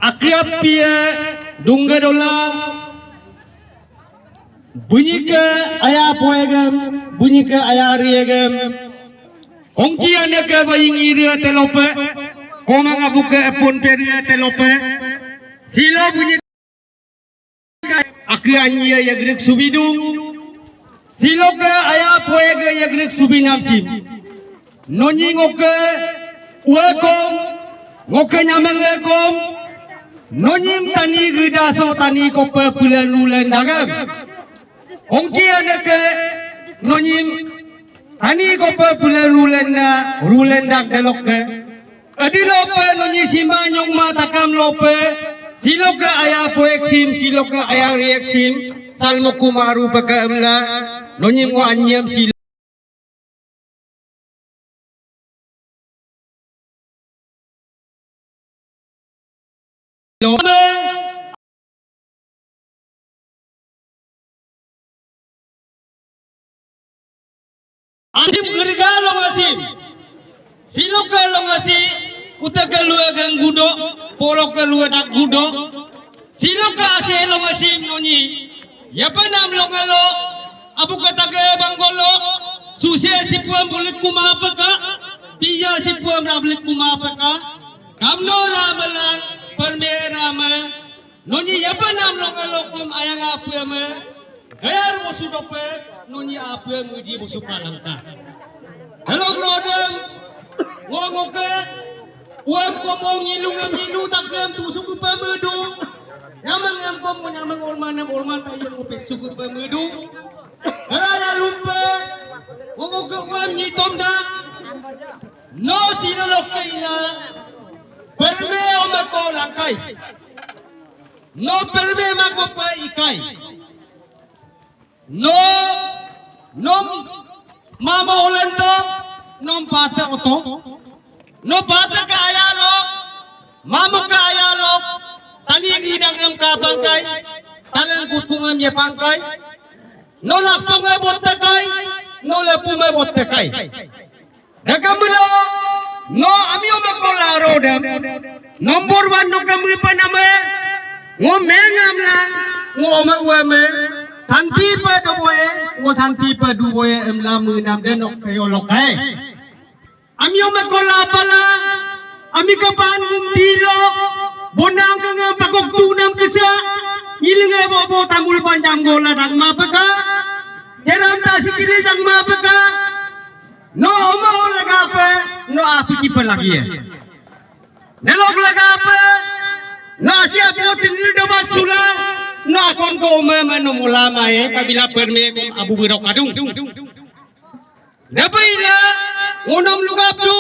akrab pia dungga dola bunyi ke ayah poegam bunyi ke ayah riegam ongki ane ke baying iri telope komang abu ke epon peria telope silo bunyi akhirnya ya grek subidung silo ke ayah poega ya grek subinamsim nonyi ngoke uekom ngoke nyamangekom nonyim tani gidaso tani kope pulen lulen dagam ongki anake nonyim tani kope pulen lulen dag delokke adilope nonyi sima nyong ma takam lope siloke ayah poeksim siloke ayah rieksim salmoku maru pekaemla nonyim ko anyem silo asim gerga longasim siloka longasi utaka lua gang gudo poloka lua dak gudo siloka ase longasim noni yapa nam longalo abu katake bangolo susia sipuam bulit kumapaka piya sipuam rablit kumapaka kamno ramalang permerama noni yapa nam longalo kum ayang apuyama gayar musudope noni apuyam uji musukalangka. Hello brother, ngoke uam komong nyilu takam tu suku pemedu nyamang komong nyamang orman tayo ngope suku pemedu karaya lupa ngoke uam nyitom dak no sinalok kaila perme omako langkai no perme makopa ikai no mama olento nom pata oto no pata ka ayalo mama ka ayalo tani gidang em ka pangkai talan kutungam ye pangkai no lapung e bottekai no lapum e bottekai dakamlo no ami o makola rodam nomor 1 no kamu paname ngo mengam lang ngo ma uame santi pa doboe ngo santi pa duboe emla munam denok teolokai ami o makola pala ami kapan mundilo bonang kanga pakok tunam kesa ilinge bobo tamul panjang gola dagma paka heram ta sikiri dagma paka no oma lagape no apiki pa lagi ya nelok lagape no asia po tingir doba sula no akon ko mano mulama kabila perme abu birok kadung dapaila unom lugapdu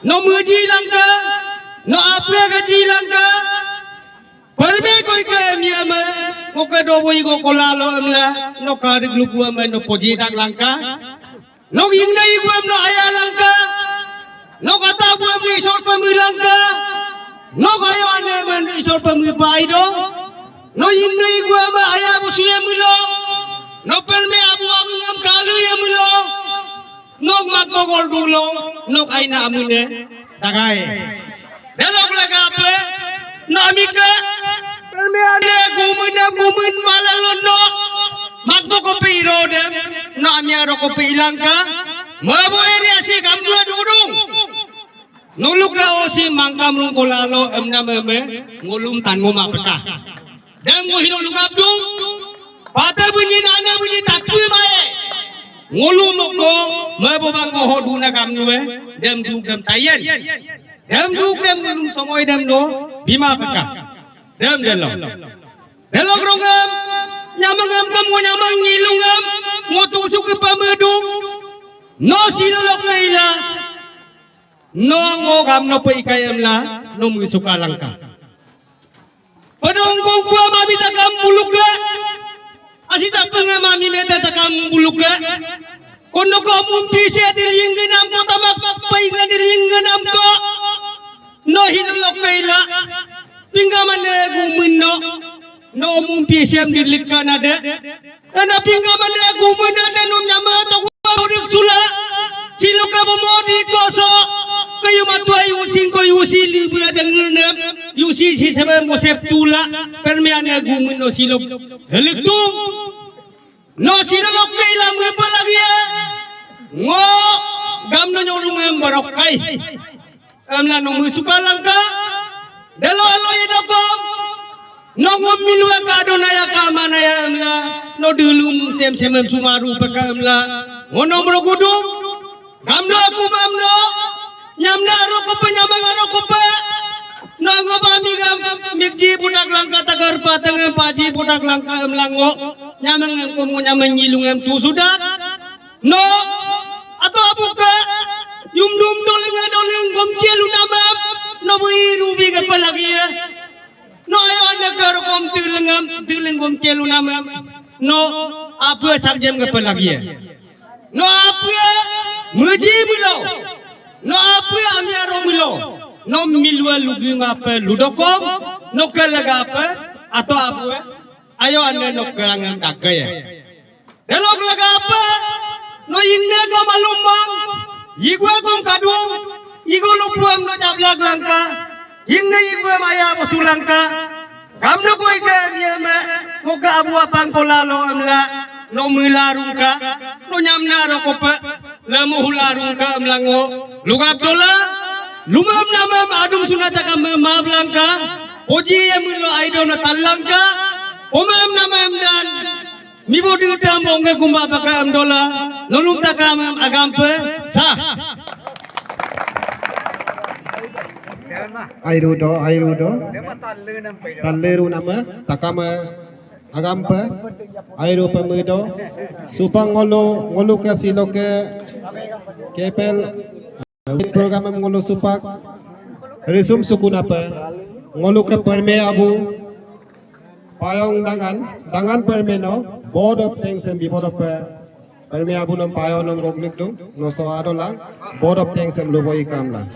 no muji langka no apya gaji langka perme koi ke miama ko ke doboi ko kolalo amla no kadig lugu am no poji dak langka no ingnai buam no aya langka no kata buam ni sor pemilangka no kayo ane man isor pemipai do no ingnai buam aya busuya milo no perme abu abu ngam kalu ya milo no mat mogol dulo no kaina amune tagai delok lagape no amika perme ane gumun malalono mat ko piro de no amia ro ko pilangka mabo eri asi kamdua durung nuluka osi mangkam lung kolalo emna meme ngulum tan ngoma peta dem go hiro lugabdu pata bunyi nana bunyi takui mae ngulum ko mabo banggo hoduna kamnue dem du dem tayen dem du dem ngulum somoy dem do bima peta dem delo rongam nyamangam kamu nyamang ngilungam ngotusuk ke pamedu no silolok leila no ngogam no paikayam la no musuka langka padong gua mami takam buluka asita penga mami meta takam buluka kono ko mumpi se dilinggenam ko tamak painga dilinggenam ko no hilolok leila pingamane gumunno no mumpi siam dilikkan ada ana pingamane gumunno ada no nyama to urip sula siloka bomodi koso kayo matuay using ko usi libra dengan usi si sebab mosep tula permiannya gumun no silop heliktu no silop kailang apa lagi ya ngo gam no nyorung barokai amla no musuka langka dalo alo idoko no ngomilu ka donaya ka manaya amla no dulum sem sumaru paka amla ngono brogudu gamno aku mamno nyamna ro ko penyamang ro ko pa nango bami gam mikji budak langka tagar patang paji budak langka amlango nyamang ko mo nyamang nyilung tu sudah no atau abuka yumdum doling gomjelu nama no bui rubi ka palagi no ayo anda karo kom tiling gomjelu nama no apa sarjem ka palagi no apa muji bilo no apa amiaro bilo no milwa lugi ngapa ludokom no kalaga apa atau apa ayo anda no kalangan takaya delok laga apa no inne ko malumang igwa ko kadu igo lupuam no jablak langka inne igwa maya posulangka kamno ko ike niema ko ka abu apang polalo amla no milarungka no nyamna ro ko pa lamu hularungka amlango lugap dola lumam namam adum sunata kam mablangka oji yamlo aido no talangka omam namam dan mibodi utam onge gumba baka amdola nolum takam agampe sa airudo talleru nama takama agampe airu pemudo supang ngolu ke siloke kepel program ngolu supak resum sukun apa ngolu ke perme abu payong dangan permeno board of things and board of perme abu nom payong nom goglik dong no so adola board of things and loboi kamla